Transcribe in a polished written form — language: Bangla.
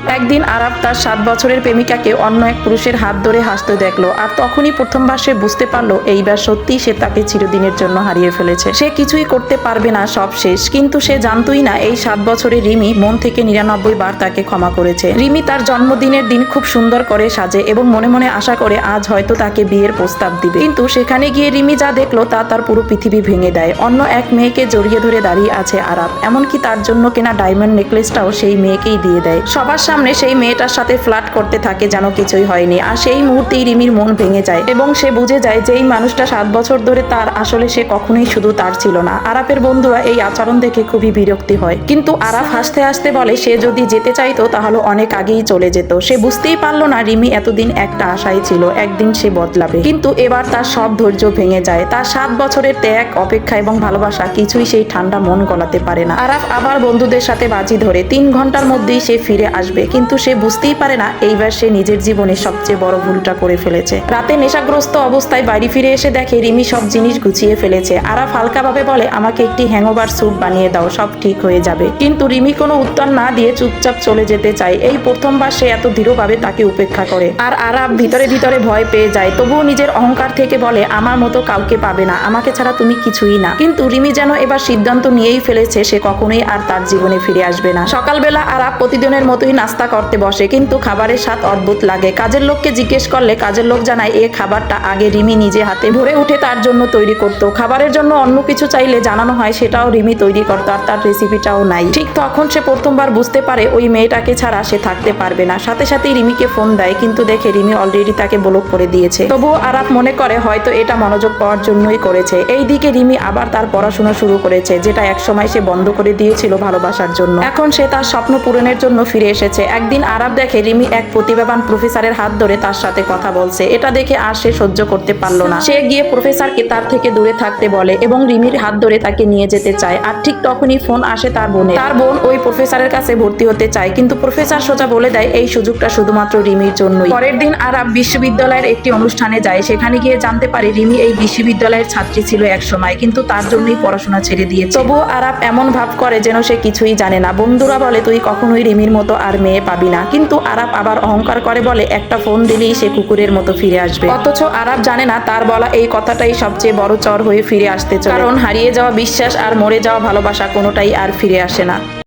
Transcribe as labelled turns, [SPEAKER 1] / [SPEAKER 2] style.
[SPEAKER 1] একদিন আরাফ তার 7 বছরের প্রেমিকাকে অন্য এক পুরুষের হাত ধরে হাসতে দেখলো, আর তখনই প্রথমবার সে বুঝতে পারলো এইবার সত্যি সে তাকে চিরদিনের জন্য হারিয়ে ফেলেছে। সে কিছুই করতে পারবে না, সব শেষ। কিন্তু সে জানতোই না এই 7 বছরের রিমি মন থেকে 99 বার তাকে ক্ষমা করেছে। রিমি তার জন্মদিনের দিন খুব সুন্দর করে সাজে এবং মনে মনে আশা করে আজ হয়তো তাকে বিয়ের প্রস্তাব দিবে। কিন্তু সেখানে গিয়ে রিমি যা দেখলো তা তার পুরো পৃথিবী ভেঙে দেয়। অন্য এক মেয়েকে জড়িয়ে ধরে দাঁড়িয়ে আছে আরাফ, এমনকি তার জন্য কেনা ডায়মন্ড নেকলেসটাও সেই মেয়েকেই দিয়ে দেয়। সবার সামনে সেই মেয়েটার সাথে ফ্লার্ট করতে থাকে যেন কিছুই হয়নি। আর সেই মুহূর্তেই রিমির মন ভেঙে যায় এবং সে বুঝে যায় যে এই মানুষটা 7 বছর ধরে তার, আসলে সে কখনোই শুধু তার ছিল না। আরাফের বন্ধুরা এই আচরণ দেখে খুবই বিরক্তি হয়, কিন্তু আরাফ হাসতে হাসতে বলে সে যদি যেতে চাইতো তাহলে অনেক আগেই চলে যেত। সে বুঝতেই পারলো না রিমি এতদিন একটা আশাই ছিল একদিন সে বদলাবে, কিন্তু এবার তার সব ধৈর্য ভেঙে যায়। তার 7 বছরের ত্যাগ, অপেক্ষা এবং ভালোবাসা কিছুই সেই ঠান্ডা মন গলাতে পারে না। আরাফ আবার বন্ধুদের সাথে বাজি ধরে 3 ঘন্টার মধ্যেই সে ফিরে আসবে, কিন্তু সে বুঝতেই পারে না এইবার সে নিজের জীবনে সবচেয়ে বড় ভুলটা করে ফেলেছে। রাতে নেশাগ্রস্ত অবস্থায় বাড়ি ফিরে এসে দেখে রিমি সব জিনিস গুছিয়ে ফেলেছে। আরাফ হালকাভাবে বলে আমাকে একটি হ্যাংওভার স্যুপ বানিয়ে দাও, সব ঠিক হয়ে যাবে। কিন্তু রিমি কোনো উত্তর না দিয়ে চুপচাপ চলে যেতে চায়। এই প্রথমবার সে এত দৃঢ়ভাবে তাকে উপেক্ষা করে। আর আরাফ ভিতরে ভিতরে ভয় পেয়ে যায়, তবুও নিজের অহংকার থেকে বলে আমার মতো কাউকে পাবে না, আমাকে ছাড়া তুমি কিছুই না। কিন্তু রিমি যেন এবার সিদ্ধান্ত নিয়েই ফেলেছে সে কখনোই আর তার জীবনে ফিরে আসবে না। সকালবেলা আরাফ প্রতিদিনের মতোই নাস্তা করতে বসে, কিন্তু খাবারের স্বাদ অদ্ভুত লাগে। কাজের লোককে জিজ্ঞেস করলে কাজের লোক জানায় এই খাবারটা আগে রিমি নিজে হাতে ভরে উঠে তার জন্য তৈরি করতো। খাবারের জন্য অন্য কিছু চাইলে জানানো হয় সেটাও রিমি তৈরি করতো, আর তার রেসিপিটাও নাই। ঠিক তখন সে প্রথমবার বুঝতে পারে ওই মেয়েটাকে ছাড়া সে থাকতে পারবে না। সাথে সাথেই রিমিকে ফোন দেয়, কিন্তু দেখে রিমি অলরেডি তাকে ব্লক করে দিয়েছে। তবুও আরাফ মনে করে হয়তো এটা মনোযোগ পাওয়ার জন্যই করেছে। এইদিকে রিমি আবার তার পড়াশোনা শুরু করেছে, যেটা একসময় সে বন্ধ করে দিয়েছিল ভালোবাসার জন্য। এখন সে তার স্বপ্ন পূরণের জন্য ফিরে এসেছে। একদিন আরাফ দেখে রিমি এক প্রতিভাবান প্রফেসরের হাত ধরে তার সাথে কথা বলছে। এটা দেখে আর সে সহ্য করতে পারলো না। সে গিয়ে প্রফেসরকে তার থেকে দূরে থাকতে বলে এবং রিমির হাত ধরে তাকে নিয়ে যেতে চায়। আর ঠিক তখনই ফোন আসে তার বোনের। তার বোন ওই প্রফেসরের কাছে ভর্তি হতে চায়, কিন্তু প্রফেসর সোজা বলে দেয় এই সুযোগটা শুধুমাত্র রিমির জন্যই। পরের দিন আরাফ বিশ্ববিদ্যালয়ের একটি অনুষ্ঠানে যায়। সেখানে গিয়ে জানতে পারে রিমি এই বিশ্ববিদ্যালয়ের ছাত্রী ছিল এক সময়, কিন্তু তার জন্যই পড়াশোনা ছেড়ে দিয়েছে। তবুও আরাফ এমন ভাব করে যেন সে কিছুই জানে না। বন্ধুরা বলে তুই কখনোই রিমির মতো আর মেয়ে পাবি না, কিন্তু আরাফ আবার অহংকার করে বলে একটা ফোন দিলেই সে কুকুরের মতো ফিরে আসবে। অথচ আরাফ জানে না তার বলা এই কথাটাই সবচেয়ে বড় চর হয়ে ফিরে আসতে চলে, কারণ হারিয়ে যাওয়া বিশ্বাস আর মরে যাওয়া ভালোবাসা কোনোটাই আর ফিরে আসে না।